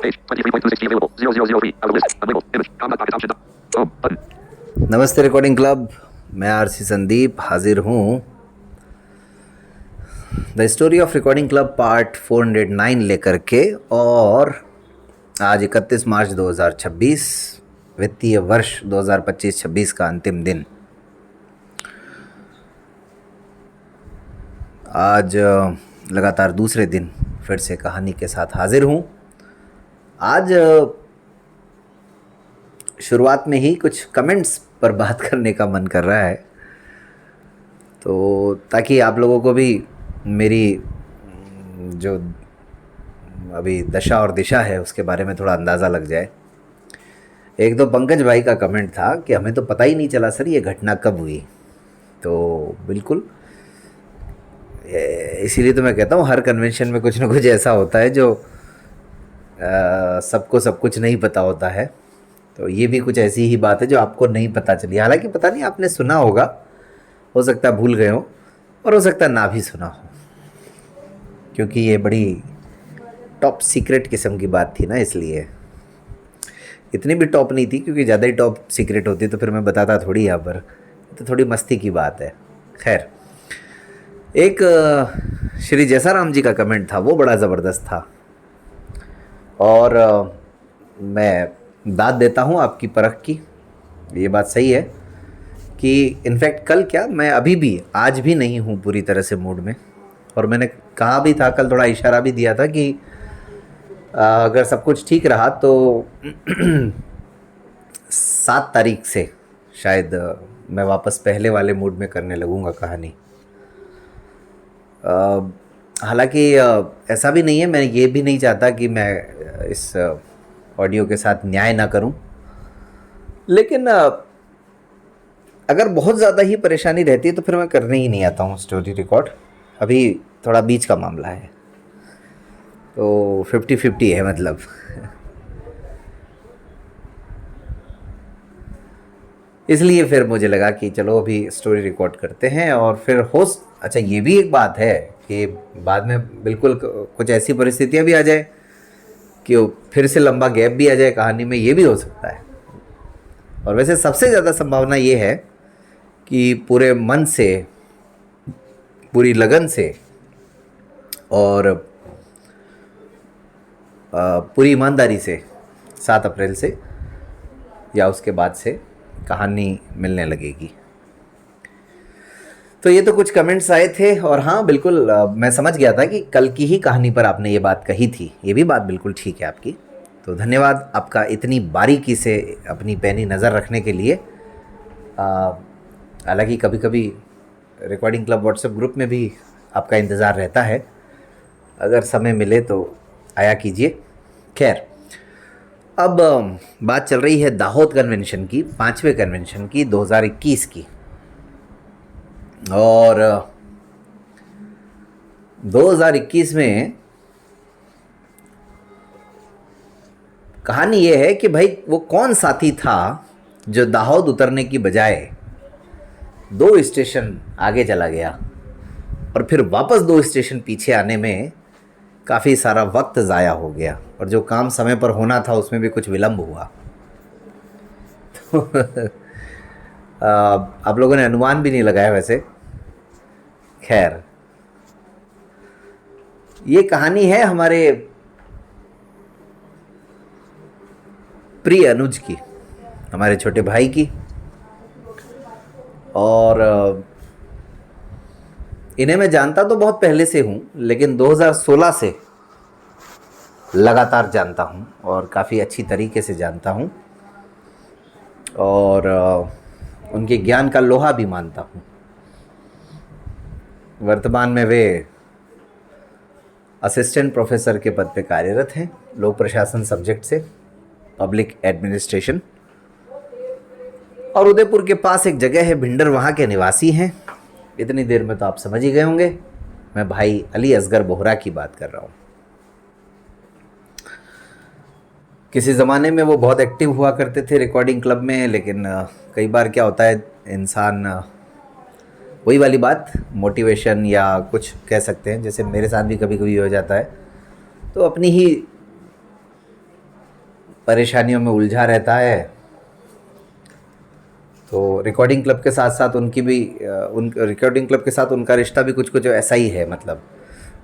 Page 23.260 available. 0003 out of list. Unlabeled. Image. Com.com. Home. Button. नमस्ते recording club. मैं RC Sandeep हाजिर हूँ the story of recording club part 409 लेकर के। और आज 31 मार्च 2026 वित्तीय वर्ष 2025-26 का अंतिम दिन। आज लगातार दूसरे दिन फिर से कहानी के साथ हाजिर हूँ। आज शुरुआत में ही कुछ कमेंट्स पर बात करने का मन कर रहा है, तो ताकि आप लोगों को भी मेरी जो अभी दशा और दिशा है उसके बारे में थोड़ा अंदाज़ा लग जाए। एक तो पंकज भाई का कमेंट था कि हमें तो पता ही नहीं चला सर ये घटना कब हुई। तो बिल्कुल इसीलिए तो मैं कहता हूँ हर कन्वेंशन में कुछ ना कुछ ऐसा होता है जो सबको सब कुछ नहीं पता होता है। तो ये भी कुछ ऐसी ही बात है जो आपको नहीं पता चली। हालांकि पता नहीं आपने सुना होगा, हो सकता है भूल गए हो और हो सकता है ना भी सुना हो, क्योंकि ये बड़ी टॉप सीक्रेट किस्म की बात थी ना, इसलिए इतनी भी टॉप नहीं थी, क्योंकि ज़्यादा ही टॉप सीक्रेट होती तो फिर मैं बताता थोड़ी यहाँ पर। तो थोड़ी मस्ती की बात है। खैर, एक श्री जैसाराम जी का कमेंट था, वो बड़ा ज़बरदस्त था और मैं दाद देता हूँ आपकी परख की। ये बात सही है कि इनफैक्ट कल क्या, मैं अभी भी आज भी नहीं हूँ पूरी तरह से मूड में। और मैंने कहा भी था कल, थोड़ा इशारा भी दिया था कि अगर सब कुछ ठीक रहा तो 7 तारीख से शायद मैं वापस पहले वाले मूड में करने लगूँगा कहानी। हालांकि ऐसा भी नहीं है, मैं ये भी नहीं चाहता कि मैं इस ऑडियो के साथ न्याय ना करूं, लेकिन अगर बहुत ज़्यादा ही परेशानी रहती है तो फिर मैं करने ही नहीं आता हूं स्टोरी रिकॉर्ड। अभी थोड़ा बीच का मामला है, तो 50-50 है मतलब। इसलिए फिर मुझे लगा कि चलो अभी स्टोरी रिकॉर्ड करते हैं और फिर अच्छा ये भी एक बात है कि बाद में बिल्कुल कुछ ऐसी परिस्थितियां भी आ जाए कि फिर से लंबा गैप भी आ जाए कहानी में, ये भी हो सकता है। और वैसे सबसे ज़्यादा संभावना ये है कि पूरे मन से, पूरी लगन से और पूरी ईमानदारी से 7 अप्रैल से या उसके बाद से कहानी मिलने लगेगी। तो ये तो कुछ कमेंट्स आए थे। और हाँ बिल्कुल, मैं समझ गया था कि कल की ही कहानी पर आपने ये बात कही थी। ये भी बात बिल्कुल ठीक है आपकी, तो धन्यवाद आपका इतनी बारीकी से अपनी पैनी नज़र रखने के लिए। हालांकि कभी कभी रिकॉर्डिंग क्लब व्हाट्सएप ग्रुप में भी आपका इंतज़ार रहता है, अगर समय मिले तो आया कीजिए। खैर, अब बात चल रही है दाहोद कन्वेंशन की, 5वें कन्वेंशन की, 2021 की। और 2021 में कहानी ये है कि भाई वो कौन साथी था जो दाहोद उतरने की बजाय 2 स्टेशन आगे चला गया और फिर वापस 2 स्टेशन पीछे आने में काफ़ी सारा वक्त ज़ाया हो गया, और जो काम समय पर होना था उसमें भी कुछ विलम्ब हुआ। तो आप लोगों ने अनुमान भी नहीं लगाया वैसे। खैर, ये कहानी है हमारे प्रिय अनुज की, हमारे छोटे भाई की। और इन्हें मैं जानता तो बहुत पहले से हूँ, लेकिन 2016 से लगातार जानता हूँ और काफ़ी अच्छी तरीके से जानता हूँ, और उनके ज्ञान का लोहा भी मानता हूँ। वर्तमान में वे असिस्टेंट प्रोफेसर के पद पे कार्यरत हैं, लोक प्रशासन सब्जेक्ट से, पब्लिक एडमिनिस्ट्रेशन। और उदयपुर के पास एक जगह है भिंडर, वहाँ के निवासी हैं। इतनी देर में तो आप समझ ही गए होंगे, मैं भाई अली असगर बोहरा की बात कर रहा हूँ। किसी ज़माने में वो बहुत एक्टिव हुआ करते थे रिकॉर्डिंग क्लब में, लेकिन कई बार क्या होता है, इंसान वही वाली बात, मोटिवेशन या कुछ कह सकते हैं, जैसे मेरे साथ भी कभी कभी हो जाता है, तो अपनी ही परेशानियों में उलझा रहता है। तो रिकॉर्डिंग क्लब के साथ साथ उनकी भी उन रिकॉर्डिंग क्लब के साथ उनका रिश्ता भी कुछ कुछ ऐसा ही है। मतलब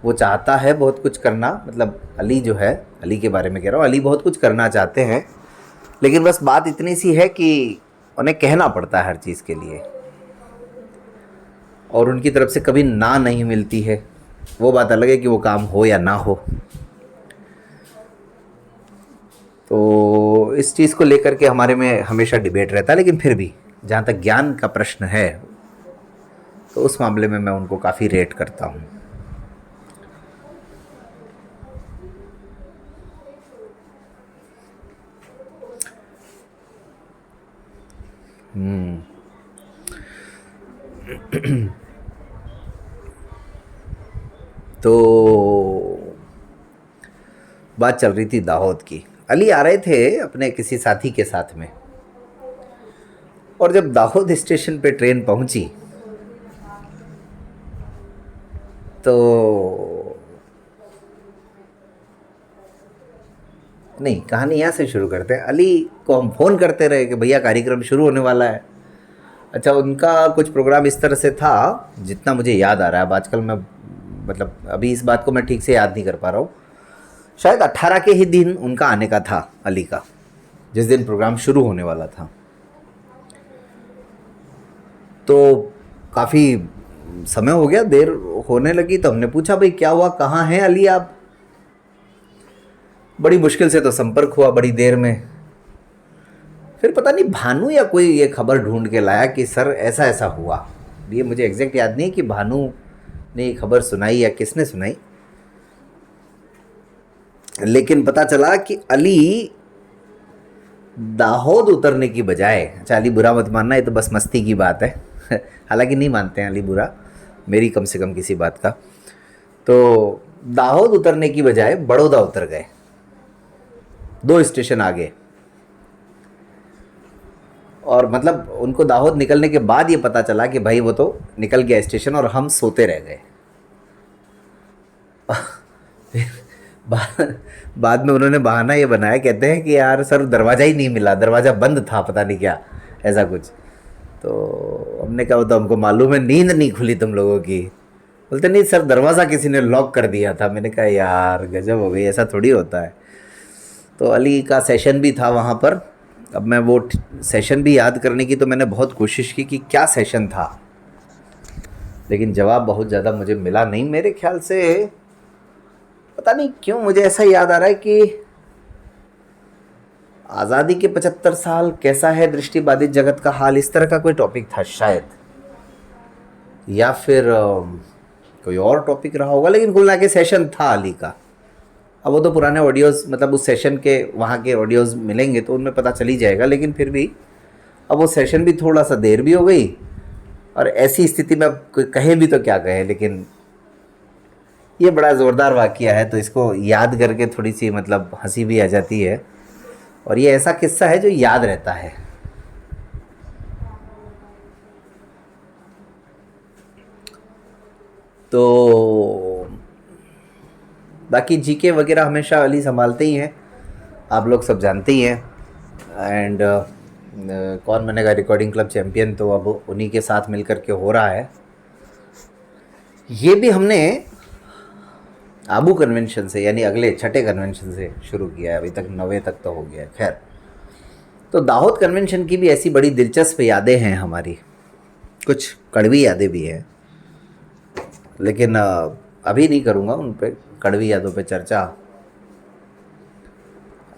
वो चाहता है बहुत कुछ करना, मतलब अली जो है, अली के बारे में कह रहा हूँ, अली बहुत कुछ करना चाहते हैं, लेकिन बस बात इतनी सी है कि उन्हें कहना पड़ता है हर चीज़ के लिए, और उनकी तरफ से कभी ना नहीं मिलती है। वो बात अलग है कि वो काम हो या ना हो। तो इस चीज़ को लेकर के हमारे में हमेशा डिबेट रहता है, लेकिन फिर भी जहाँ तक ज्ञान का प्रश्न है तो उस मामले में मैं उनको काफ़ी रेट करता हूँ। तो बात चल रही थी दाहोद की। अली आ रहे थे अपने किसी साथी के साथ में, और जब दाहोद स्टेशन पे ट्रेन पहुंची तो नहीं, कहानी यहाँ से शुरू करते हैं। अली को हम फ़ोन करते रहे कि भैया कार्यक्रम शुरू होने वाला है। अच्छा, उनका कुछ प्रोग्राम इस तरह से था, जितना मुझे याद आ रहा है। अब आजकल मैं मतलब अभी इस बात को मैं ठीक से याद नहीं कर पा रहा हूँ। शायद 18 के ही दिन उनका आने का था, अली का, जिस दिन प्रोग्राम शुरू होने वाला था। तो काफ़ी समय हो गया, देर होने लगी, तो हमने पूछा भाई क्या हुआ, कहाँ हैं अली आप? बड़ी मुश्किल से तो संपर्क हुआ बड़ी देर में। फिर पता नहीं भानु या कोई ये खबर ढूंढ के लाया कि सर ऐसा ऐसा हुआ। ये मुझे एग्जैक्ट याद नहीं कि भानु ने ये खबर सुनाई या किसने सुनाई, लेकिन पता चला कि अली दाहोद उतरने की बजाय, अच्छा अली बुरा मत मानना, ये तो बस मस्ती की बात है हालांकि नहीं मानते हैं अली बुरा, मेरी कम से कम किसी बात का। तो दाहोद उतरने की बजाय बड़ौदा उतर गए, 2 स्टेशन आगे। और मतलब उनको दाहोद निकलने के बाद ये पता चला कि भाई वो तो निकल गया स्टेशन और हम सोते रह गए बाद में उन्होंने बहाना ये बनाया, कहते हैं कि यार सर दरवाज़ा ही नहीं मिला, दरवाज़ा बंद था, पता नहीं क्या ऐसा कुछ। तो हमने कहा वो तो हमको मालूम है, नींद नहीं खुली तुम लोगों की। बोलते नहीं सर दरवाज़ा किसी ने लॉक कर दिया था। मैंने कहा यार गजब हो गई, ऐसा थोड़ी होता है। तो अली का सेशन भी था वहाँ पर। अब मैं वो सेशन भी याद करने की तो मैंने बहुत कोशिश की कि क्या सेशन था, लेकिन जवाब बहुत ज़्यादा मुझे मिला नहीं। मेरे ख्याल से पता नहीं क्यों मुझे ऐसा याद आ रहा है कि आज़ादी के 75 साल, कैसा है दृष्टिबाधित जगत का हाल, इस तरह का कोई टॉपिक था शायद, या फिर कोई और टॉपिक रहा होगा, लेकिन कुल मिला के सेशन था अली का। अब वो तो पुराने ऑडियोज़, मतलब उस सेशन के वहाँ के ऑडियोज़ मिलेंगे तो उनमें पता चल ही जाएगा, लेकिन फिर भी अब वो सेशन भी थोड़ा सा देर भी हो गई, और ऐसी स्थिति में अब कोई कहे भी तो क्या कहे। लेकिन ये बड़ा ज़ोरदार वाक़या है, तो इसको याद करके थोड़ी सी मतलब हंसी भी आ जाती है, और ये ऐसा किस्सा है जो याद रहता है। तो बाकी जीके वगैरह हमेशा अली संभालते ही हैं, आप लोग सब जानते ही हैं। एंड कौन बनेगा रिकॉर्डिंग क्लब चैम्पियन, तो अब उन्हीं के साथ मिल कर के हो रहा है। ये भी हमने आबू कन्वेंशन से, यानी अगले 6ठे कन्वेंशन से शुरू किया है, अभी तक 9वें तक तो हो गया है। खैर, तो दाहोद कन्वेंशन की भी ऐसी बड़ी दिलचस्प यादें हैं हमारी, कुछ कड़वी यादें भी हैं, लेकिन अभी नहीं करूँगा उन पे, कड़वी यादों पे चर्चा।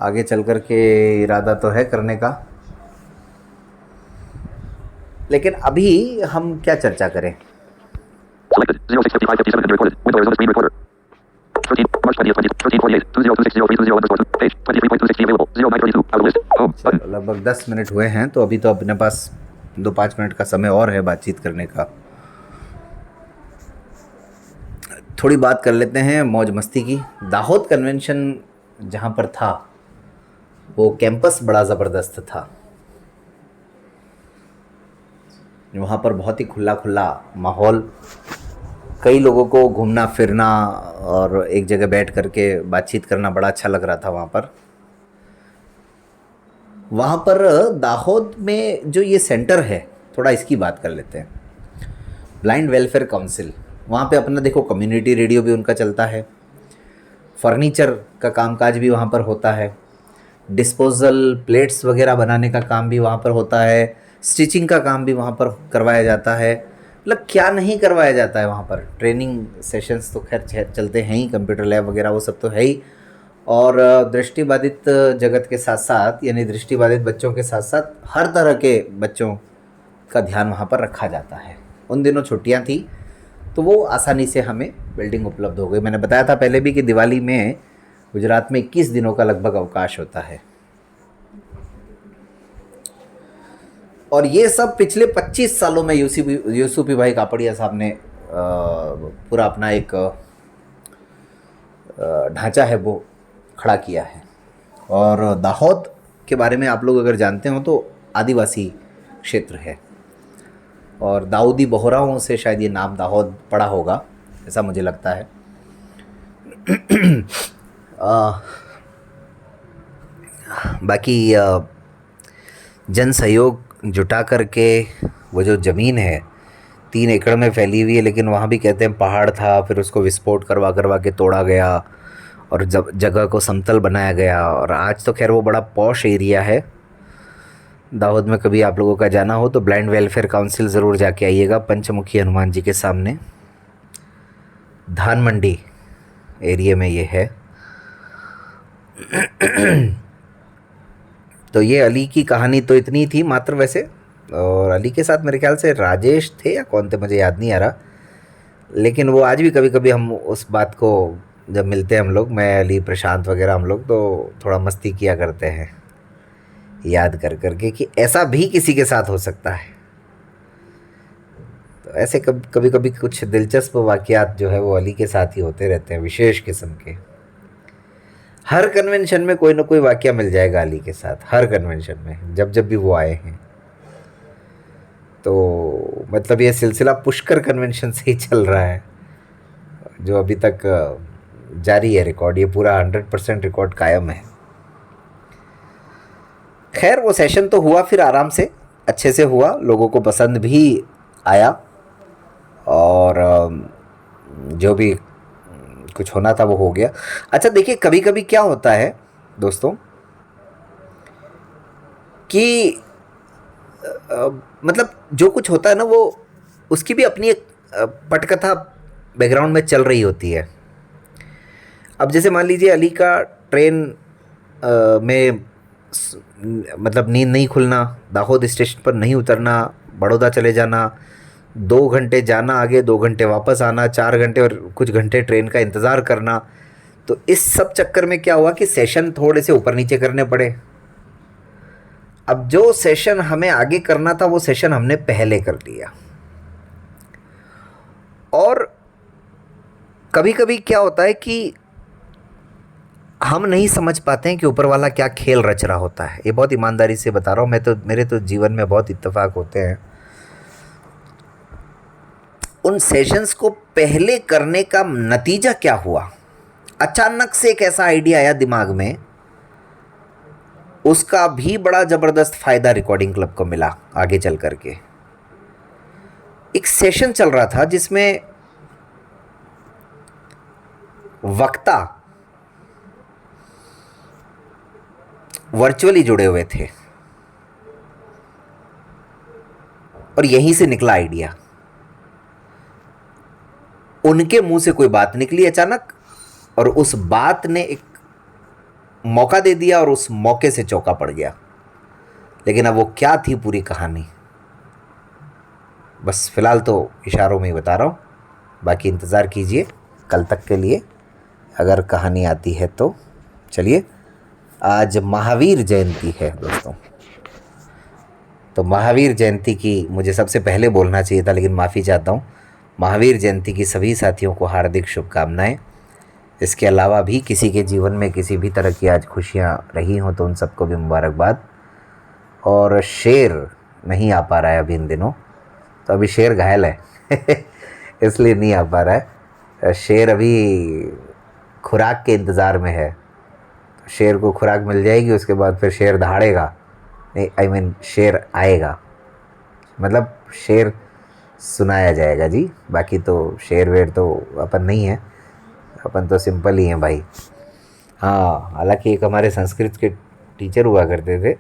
आगे चल कर के इरादा तो है करने का, लेकिन अभी हम क्या चर्चा करें। Selected 065557 recorded. Window is on the screen recorder. 13 March 20th 1348 20260320 page 23.260 available 0932 out of list home button. लगभग 10 मिनट हुए हैं, तो अभी तो अपने पास 2-5 मिनट का समय और है बातचीत करने का। थोड़ी बात कर लेते हैं मौज मस्ती की। दाहोद कन्वेंशन जहाँ पर था वो कैंपस बड़ा ज़बरदस्त था, वहाँ पर बहुत ही खुला खुला माहौल, कई लोगों को घूमना फिरना और एक जगह बैठ करके बातचीत करना बड़ा अच्छा लग रहा था वहाँ पर। वहाँ पर दाहोद में जो ये सेंटर है, थोड़ा इसकी बात कर लेते हैं। ब्लाइंड वेलफेयर काउंसिल, वहाँ पे अपना देखो कम्युनिटी रेडियो भी उनका चलता है, फर्नीचर का कामकाज भी वहाँ पर होता है, डिस्पोजल प्लेट्स वगैरह बनाने का काम भी वहाँ पर होता है, स्टिचिंग का काम भी वहाँ पर करवाया जाता है। मतलब क्या नहीं करवाया जाता है वहाँ पर। ट्रेनिंग सेशंस तो खैर चलते हैं ही, कंप्यूटर लैब वगैरह वो सब तो है ही। और दृष्टिबाधित जगत के साथ साथ, यानी दृष्टिबाधित बच्चों के साथ साथ हर तरह के बच्चों का ध्यान वहाँ पर रखा जाता है। उन दिनों छुट्टियाँ थी तो वो आसानी से हमें बिल्डिंग उपलब्ध हो गई। मैंने बताया था पहले भी कि दिवाली में गुजरात में 21 दिनों का लगभग अवकाश होता है। और ये सब पिछले 25 सालों में यूसुफी भाई कापड़िया साहब ने पूरा अपना एक ढांचा है वो खड़ा किया है। और दाहोद के बारे में आप लोग अगर जानते हो तो आदिवासी क्षेत्र है, और दाऊदी बोहराओं से शायद ये नाम दाहोद पड़ा होगा, ऐसा मुझे लगता है। बाकी जन सहयोग जुटा करके वो जो ज़मीन है 3 एकड़ में फैली हुई है, लेकिन वहाँ भी कहते हैं पहाड़ था, फिर उसको विस्फोट करवा करवा के तोड़ा गया और जगह को समतल बनाया गया। और आज तो खैर वो बड़ा पॉश एरिया है। दाहोद में कभी आप लोगों का जाना हो तो ब्लाइंड वेलफेयर काउंसिल ज़रूर जाके आइएगा, पंचमुखी हनुमान जी के सामने, धान मंडी एरिया में ये है। तो ये अली की कहानी तो इतनी थी मात्र वैसे। और अली के साथ मेरे ख्याल से राजेश थे या कौन थे, मुझे याद नहीं आ रहा, लेकिन वो आज भी कभी कभी हम उस बात को जब मिलते हैं हम लोग, मैं अली प्रशांत वगैरह हम लोग, तो थोड़ा मस्ती किया करते हैं याद कर करके कि ऐसा भी किसी के साथ हो सकता है। तो ऐसे कभी कभी कुछ दिलचस्प वाक़यात जो है वो अली के साथ ही होते रहते हैं, विशेष किस्म के। हर कन्वेंशन में कोई ना कोई वाक़या मिल जाएगा अली के साथ, हर कन्वेंशन में जब भी वो आए हैं। तो मतलब ये सिलसिला पुष्कर कन्वेंशन से ही चल रहा है, जो अभी तक जारी है रिकॉर्ड, ये पूरा 100% रिकॉर्ड कायम है। खैर वो सेशन तो हुआ, फिर आराम से अच्छे से हुआ, लोगों को पसंद भी आया, और जो भी कुछ होना था वो हो गया। अच्छा देखिए, कभी कभी क्या होता है दोस्तों कि मतलब जो कुछ होता है ना, वो उसकी भी अपनी एक पटकथा बैकग्राउंड में चल रही होती है। अब जैसे मान लीजिए अली का ट्रेन में मतलब नींद नहीं खुलना, दाहोद स्टेशन पर नहीं उतरना, बड़ौदा चले जाना, 2 घंटे जाना आगे, 2 घंटे वापस आना, 4 घंटे और कुछ घंटे ट्रेन का इंतज़ार करना। तो इस सब चक्कर में क्या हुआ कि सेशन थोड़े से ऊपर नीचे करने पड़े। अब जो सेशन हमें आगे करना था वो सेशन हमने पहले कर लिया। और कभी कभी क्या होता है कि हम नहीं समझ पाते हैं कि ऊपर वाला क्या खेल रच रहा होता है। ये बहुत ईमानदारी से बता रहा हूँ, मेरे तो जीवन में बहुत इत्तेफाक होते हैं। उन सेशंस को पहले करने का नतीजा क्या हुआ, अचानक से एक ऐसा आइडिया आया दिमाग में, उसका भी बड़ा ज़बरदस्त फ़ायदा रिकॉर्डिंग क्लब को मिला आगे चल करके। एक सेशन चल रहा था जिसमें वक्ता वर्चुअली जुड़े हुए थे, और यहीं से निकला आइडिया। उनके मुंह से कोई बात निकली अचानक, और उस बात ने एक मौका दे दिया, और उस मौके से चौका पड़ गया। लेकिन अब वो क्या थी पूरी कहानी, बस फ़िलहाल तो इशारों में ही बता रहा हूँ, बाकी इंतज़ार कीजिए कल तक के लिए, अगर कहानी आती है तो। चलिए, आज महावीर जयंती है दोस्तों, तो महावीर जयंती की मुझे सबसे पहले बोलना चाहिए था, लेकिन माफ़ी चाहता हूँ। महावीर जयंती की सभी साथियों को हार्दिक शुभकामनाएं। इसके अलावा भी किसी के जीवन में किसी भी तरह की आज खुशियाँ रही हों तो उन सबको भी मुबारकबाद। और शेर नहीं आ पा रहा है अभी इन दिनों, तो अभी शेर घायल है इसलिए नहीं आ पा रहा है। शेर अभी खुराक के इंतज़ार में है, शेर को खुराक मिल जाएगी, उसके बाद फिर शेर दहाड़ेगा नहीं, आई मीन शेर आएगा, मतलब शेर सुनाया जाएगा जी। बाकी तो शेर वेर तो अपन नहीं है, अपन तो सिंपल ही हैं भाई। हाँ, हालांकि एक हमारे संस्कृत के टीचर हुआ करते थे,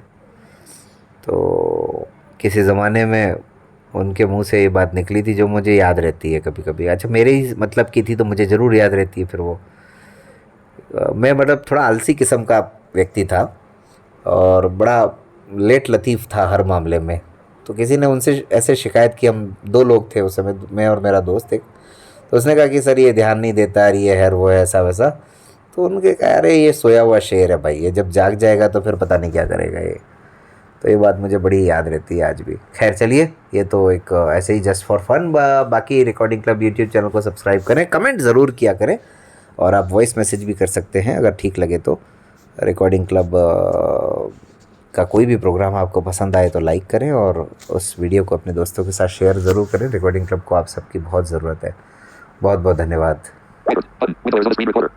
तो किसी ज़माने में उनके मुंह से ये बात निकली थी जो मुझे याद रहती है कभी कभी। अच्छा, मेरे ही मतलब की थी तो मुझे ज़रूर याद रहती है फिर वो। मैं मतलब थोड़ा आलसी किस्म का व्यक्ति था और बड़ा लेट लतीफ़ था हर मामले में। तो किसी ने उनसे ऐसे शिकायत की, हम दो लोग थे उस समय, मैं और मेरा दोस्त एक। तो उसने कहा कि सर ये ध्यान नहीं देता, और ये है वो है, ऐसा वैसा। तो उनके कहा अरे ये सोया हुआ शेर है भाई, ये जब जाग जाएगा तो फिर पता नहीं क्या करेगा ये। तो ये बात मुझे बड़ी याद रहती है आज भी। खैर चलिए, ये तो एक ऐसे ही जस्ट फॉर फन। बाकी रिकॉर्डिंग क्लब यूट्यूब चैनल को सब्सक्राइब करें, कमेंट ज़रूर किया करें, और आप वॉइस मैसेज भी कर सकते हैं अगर ठीक लगे तो। रिकॉर्डिंग क्लब का कोई भी प्रोग्राम आपको पसंद आए तो लाइक करें, और उस वीडियो को अपने दोस्तों के साथ शेयर ज़रूर करें। रिकॉर्डिंग क्लब को आप सबकी बहुत ज़रूरत है। बहुत बहुत धन्यवाद। Button. Window Arizona Screen Recorder.